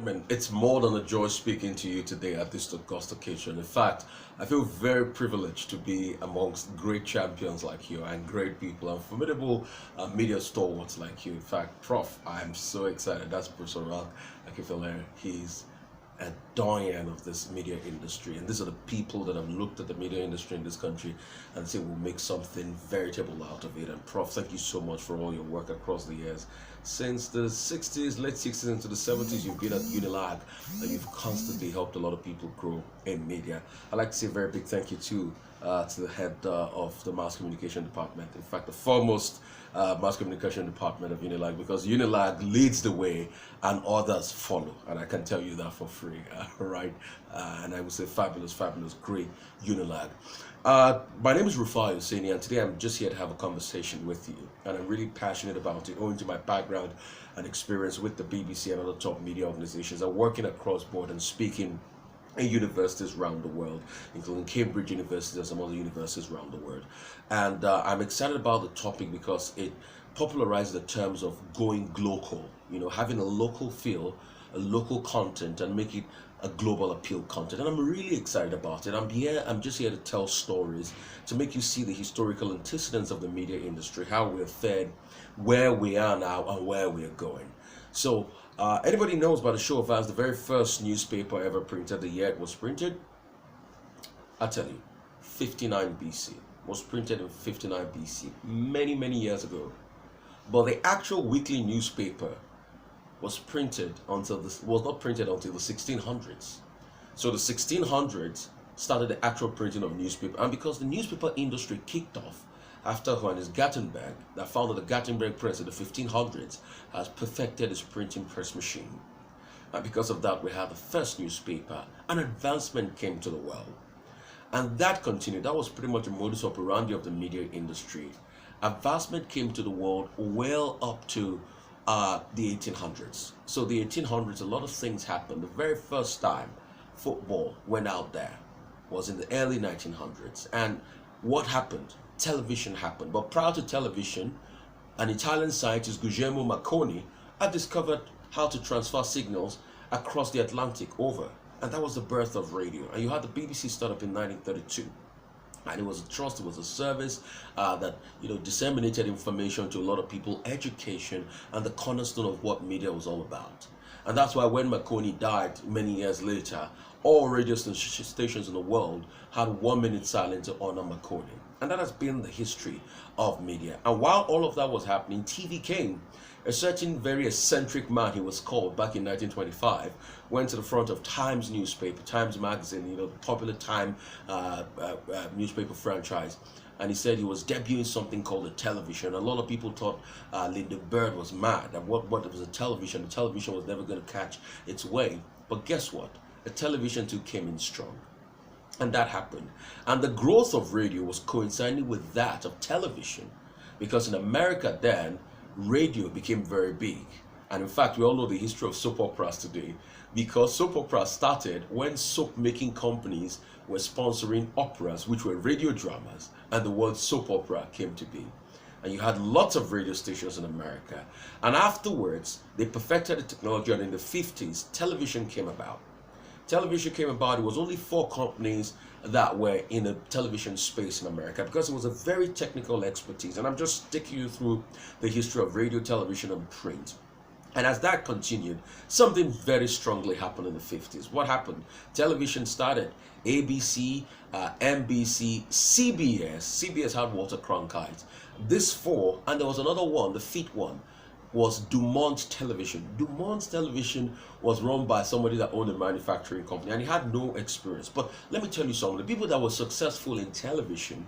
gentlemen, it's more than a joy speaking to you today at this august occasion. In fact, I feel very privileged to be amongst great champions like you and great people and formidable media stalwarts like you. In fact, Prof, I'm so excited. That's Professor Ralph Akifele. He's a doyen of this media industry, and these are the people that have looked at the media industry in this country and say we'll make something veritable out of it. And Prof, thank you so much for all your work across the years. Since the 60s, late 60s into the 70s, you've been at Unilag, and you've constantly helped a lot of people grow in media. I'd like to say a very big thank you to the head of the mass communication department. In fact, the foremost mass communication department of Unilag, because Unilag leads the way and others follow, and I can tell you that for free, right? And I would say fabulous, fabulous, great Unilag. My name is Rufai, Oseni, and today I'm just here to have a conversation with you, and I'm really passionate about it, owing to my background and experience with the BBC and other top media organizations. I'm working across board and speaking in universities around the world, including Cambridge University and some other universities around the world. And I'm excited about the topic because it popularizes the terms of going global, having a local feel, a local content, and make it a global appeal content. And I'm really excited about it. I'm just here to tell stories, to make you see the historical antecedents of the media industry, how we're fed, where we are now, and where we're going. So anybody knows by the show of hands, the very first newspaper ever printed, the year it was printed? I'll tell you, 59 BC. Was printed in 59 BC, many, many years ago. But the actual weekly newspaper was not printed until the 1600s. So the 1600s started the actual printing of newspaper, and because the newspaper industry kicked off after Johannes Gutenberg, that founded the Gutenberg press in the 1500s, has perfected his printing press machine. And because of that, we had the first newspaper. An advancement came to the world. And that continued. That was pretty much a modus operandi of the media industry. Advancement came to the world well up to the 1800s. So the 1800s, a lot of things happened. The very first time football went out there was in the early 1900s. And what happened? Television happened. But prior to television, an Italian scientist, Guglielmo Marconi, had discovered how to transfer signals across the Atlantic over. And that was the birth of radio. And you had the BBC start up in 1932. And it was a trust, it was a service that disseminated information to a lot of people, education, and the cornerstone of what media was all about. And that's why when Marconi died many years later, all radio stations in the world had 1 minute silence to honor Marconi. And that has been the history of media. And while all of that was happening, TV came. A certain very eccentric man, he was called, back in 1925, went to the front of Times newspaper, Times magazine, the popular Time newspaper franchise, and he said he was debuting something called a television. A lot of people thought Linda Bird was mad, and what was a television? The television was never going to catch its way. But guess what? A television too came in strong. And that happened. And the growth of radio was coinciding with that of television, because in America then, radio became very big. And in fact, we all know the history of soap operas today, because soap operas started when soap making companies were sponsoring operas, which were radio dramas, and the word soap opera came to be. And you had lots of radio stations in America. And afterwards, they perfected the technology, and in the 50s, television came about. Television came about. It was only 4 companies that were in the television space in America, because it was a very technical expertise. And I'm just taking you through the history of radio, television, and print. And as that continued, something very strongly happened in the 50s. What happened? Television started. ABC, NBC, CBS. CBS had Walter Cronkite. This 4, and there was another one, the 5th one, was Dumont Television. Dumont Television was run by somebody that owned a manufacturing company, and he had no experience. But let me tell you something, the people that were successful in television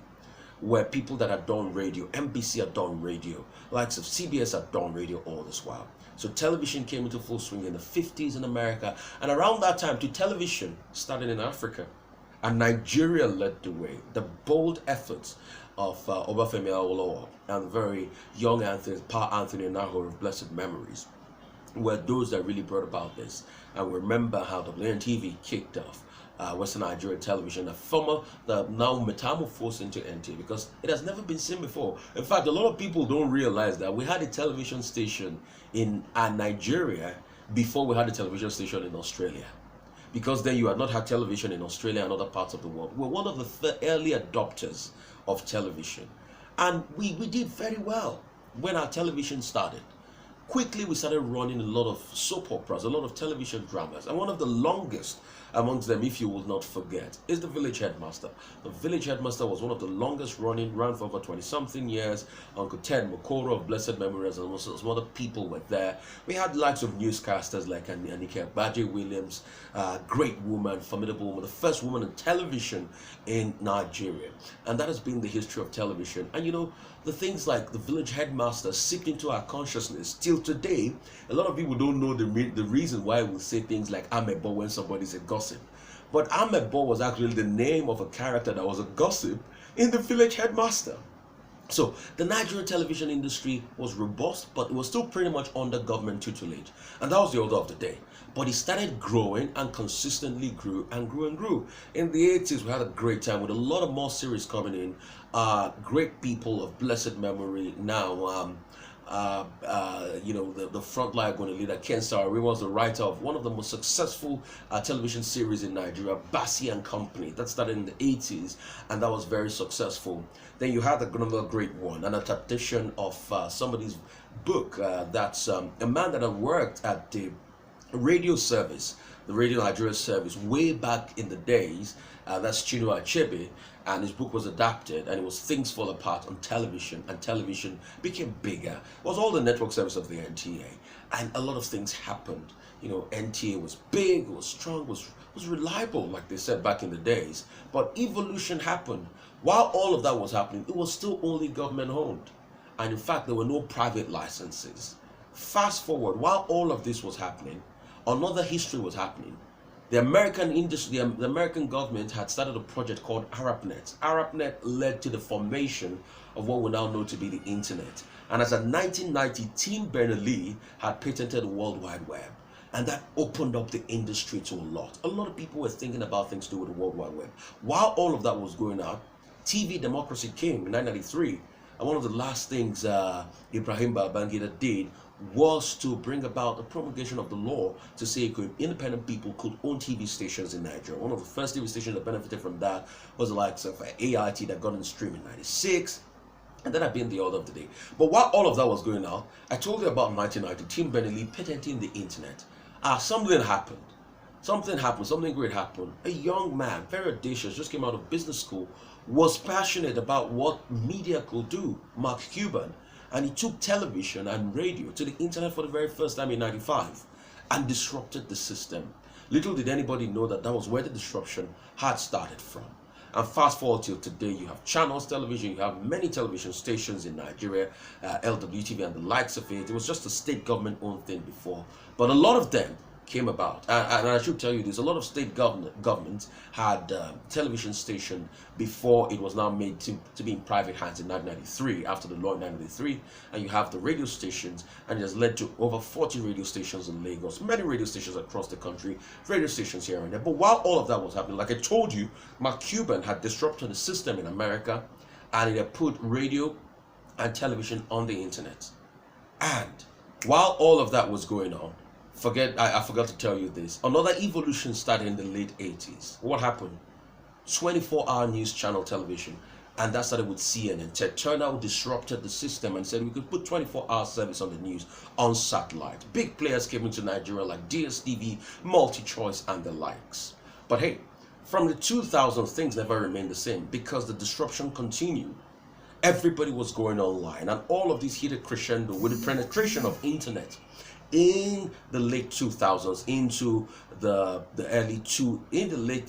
were people that had done radio. NBC had done radio. Likes of CBS had done radio all this while. So television came into full swing in the 50s in America, and around that time, television started in Africa. And Nigeria led the way. The bold efforts of Obafemi Awolowo and very young Pa Anthony Nahor of blessed memories were those that really brought about this. And remember how WNTV kicked off Western Nigerian television, the now metamorphosed into NTA, because it has never been seen before. In fact, a lot of people don't realize that we had a television station in Nigeria before we had a television station in Australia. Because then you had not had television in Australia and other parts of the world. We're one of the early adopters of television. And we did very well when our television started. Quickly, we started running a lot of soap operas, a lot of television dramas, and one of the longest amongst them, if you will not forget, is The Village Headmaster. The Village Headmaster was one of the longest running, ran for over 20-something years. Uncle Ted Mokoro of blessed memory and also some other people were there. We had lots of newscasters like Anike Baje Williams, great woman, formidable woman, the first woman in television in Nigeria. And that has been the history of television. And you know, the things like The Village Headmaster seeped into our consciousness. Till today, a lot of people don't know the reason why we say things like Amebo when somebody's a gossip. But Amebo was actually the name of a character that was a gossip in The Village Headmaster. So the Nigerian television industry was robust, but it was still pretty much under government tutelage. And that was the order of the day. But it started growing and consistently grew and grew and grew. In the 80s, we had a great time with a lot of more series coming in. Great people of blessed memory now. You know, the frontline going to leader, Ken Sari was the writer of one of the most successful television series in Nigeria, Bassi and Company. That started in the 80s, and that was very successful. Then you had another great one, an adaptation of somebody's book. That's a man that had worked at the radio service, the Radio Nigeria service, way back in the days. That's Chinua Achebe, and his book was adapted, and it was Things Fall Apart on television, and television became bigger. It was all the network service of the NTA, and a lot of things happened. You know, NTA was big, was strong, was reliable, like they said back in the days. But evolution happened. While all of that was happening, it was still only government owned, and in fact, there were no private licenses. Fast forward, while all of this was happening, another history was happening. The American industry, the American government had started a project called ArabNet. ArabNet led to the formation of what we now know to be the internet. And as of 1990, Tim Berners-Lee had patented the World Wide Web. And that opened up the industry to a lot. A lot of people were thinking about things to do with the World Wide Web. While all of that was going on, TV democracy came in 1993. And one of the last things Ibrahim Babangida did was to bring about the promulgation of the law to say independent people could own TV stations in Nigeria. One of the first TV stations that benefited from that was the likes of AIT that got on the stream in 96. And that had been the order of the day. But while all of that was going on, I told you about 1990, Tim Berners-Lee patenting the internet. Something happened. Something great happened. A young man, very audacious, just came out of business school, was passionate about what media could do, Mark Cuban. And he took television and radio to the internet for the very first time in 95 and disrupted the system. Little did anybody know that that was where the disruption had started from. And fast forward till today, you have channels television, you have many television stations in Nigeria, LWTV and the likes of it. It was just a state government owned thing before. But a lot of them came about, and I should tell you this, a lot of state governments had television station before it was now made to be in private hands in 1993, after the law in 1993, and you have the radio stations, and it has led to over 40 radio stations in Lagos, many radio stations across the country, radio stations here and there. But while all of that was happening, like I told you, Mark Cuban had disrupted the system in America, and it had put radio and television on the internet. And while all of that was going on, I forgot to tell you this. Another evolution started in the late 80s. What happened? 24-hour news channel television. And that started with CNN. Ted Turner disrupted the system and said we could put 24-hour service on the news on satellite. Big players came into Nigeria like DSTV, MultiChoice, and the likes. But hey, from the 2000s, things never remained the same because the disruption continued. Everybody was going online, and all of these hit a crescendo with the penetration of internet in the late 2000s into the late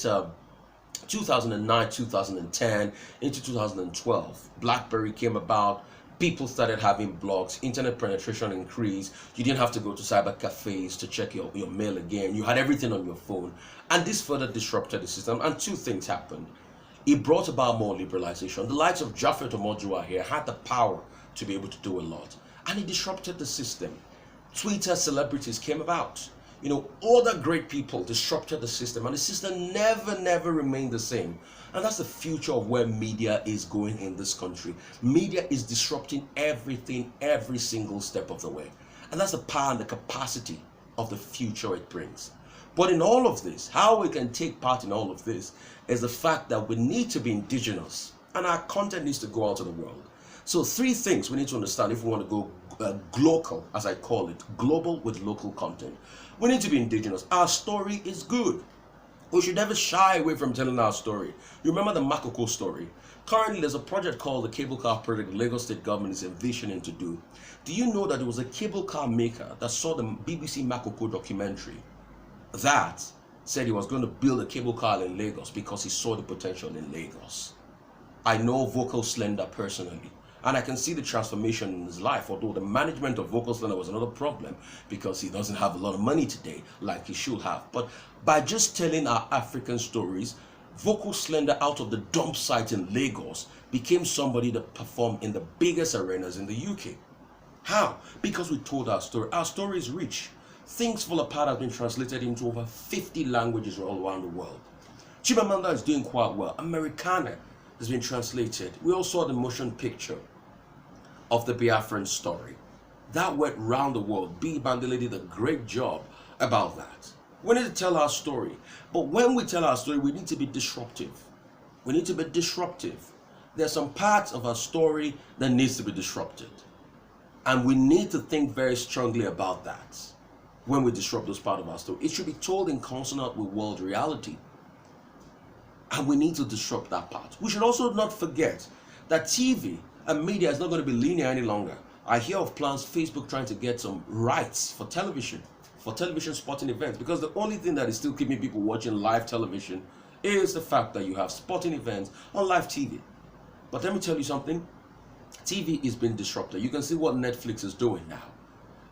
2009, 2010 into 2012. BlackBerry came about. People started having blogs. Internet penetration increased. You didn't have to go to cyber cafes to check your mail again. You had everything on your phone, and this further disrupted the system. And two things happened. It brought about more liberalization. The likes of Japhet Omojuwa here had the power to be able to do a lot, and it disrupted the system. Twitter celebrities came about. You know, other great people disrupted the system, and the system never remained the same. And that's the future of where media is going in this country. Media is disrupting everything, every single step of the way. And that's the power and the capacity of the future it brings. But in all of this, how we can take part in all of this is the fact that we need to be indigenous and our content needs to go out to the world. So 3 things we need to understand if we want to go global, as I call it, global with local content. We need to be indigenous. Our story is good. We should never shy away from telling our story. You remember the Makoko story? Currently, there's a project called the Cable Car Project the Lagos State government is envisioning to do. Do you know that it was a cable car maker that saw the BBC Makoko documentary that said he was going to build a cable car in Lagos because he saw the potential in Lagos? I know Vocal Slender personally, and I can see the transformation in his life, although the management of Vocal Slender was another problem because he doesn't have a lot of money today like he should have. But by just telling our African stories, Vocal Slender out of the dump site in Lagos became somebody that performed in the biggest arenas in the UK. How? Because we told our story. Our story is rich. Things Fall Apart has been translated into over 50 languages all around the world. Chimamanda is doing quite well. Americana has been translated. We all saw the motion picture of the Biafran story. That went round the world. B. Bandele did a great job about that. We need to tell our story. But when we tell our story, we need to be disruptive. We need to be disruptive. There are some parts of our story that needs to be disrupted. And we need to think very strongly about that when we disrupt those parts of our story. It should be told in consonant with world reality. And we need to disrupt that part. We should also not forget that TV and media is not going to be linear any longer. I hear of plans, Facebook trying to get some rights for television sporting events, because the only thing that is still keeping people watching live television is the fact that you have sporting events on live TV. But let me tell you something, TV is being disrupted. You can see what Netflix is doing now.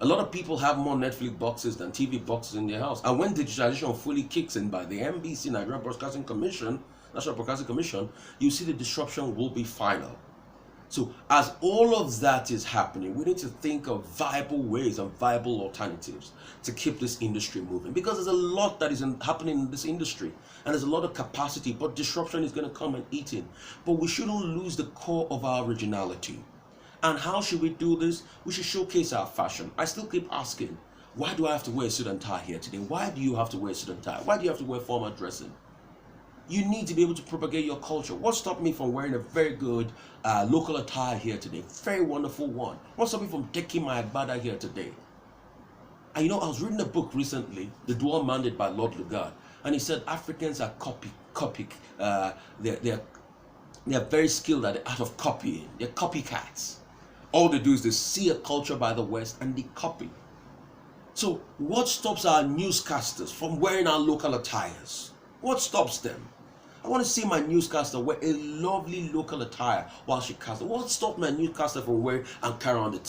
A lot of people have more Netflix boxes than TV boxes in their house. And when digitalization fully kicks in by the NBC, Nigerian Broadcasting Commission, National Broadcasting Commission, you see the disruption will be final. So as all of that is happening, we need to think of viable ways and viable alternatives to keep this industry moving. Because there's a lot that is happening in this industry. And there's a lot of capacity, but disruption is going to come and eat in. But we shouldn't lose the core of our originality. And how should we do this? We should showcase our fashion. I still keep asking, why do I have to wear a suit and tie here today? Why do you have to wear a suit and tie? Why do you have to wear formal dressing? You need to be able to propagate your culture. What stopped me from wearing a very good local attire here today? Very wonderful one. What stopped me from taking my agbada here today? And you know, I was reading a book recently, The Dual Mandate by Lord Lugard, and he said Africans are they're very skilled at the art of copying. They're copycats. All they do is they see a culture by the West and they copy. So what stops our newscasters from wearing our local attires? What stops them? I want to see my newscaster wear a lovely local attire while she casts. What stops my newscaster from wearing and carrying on the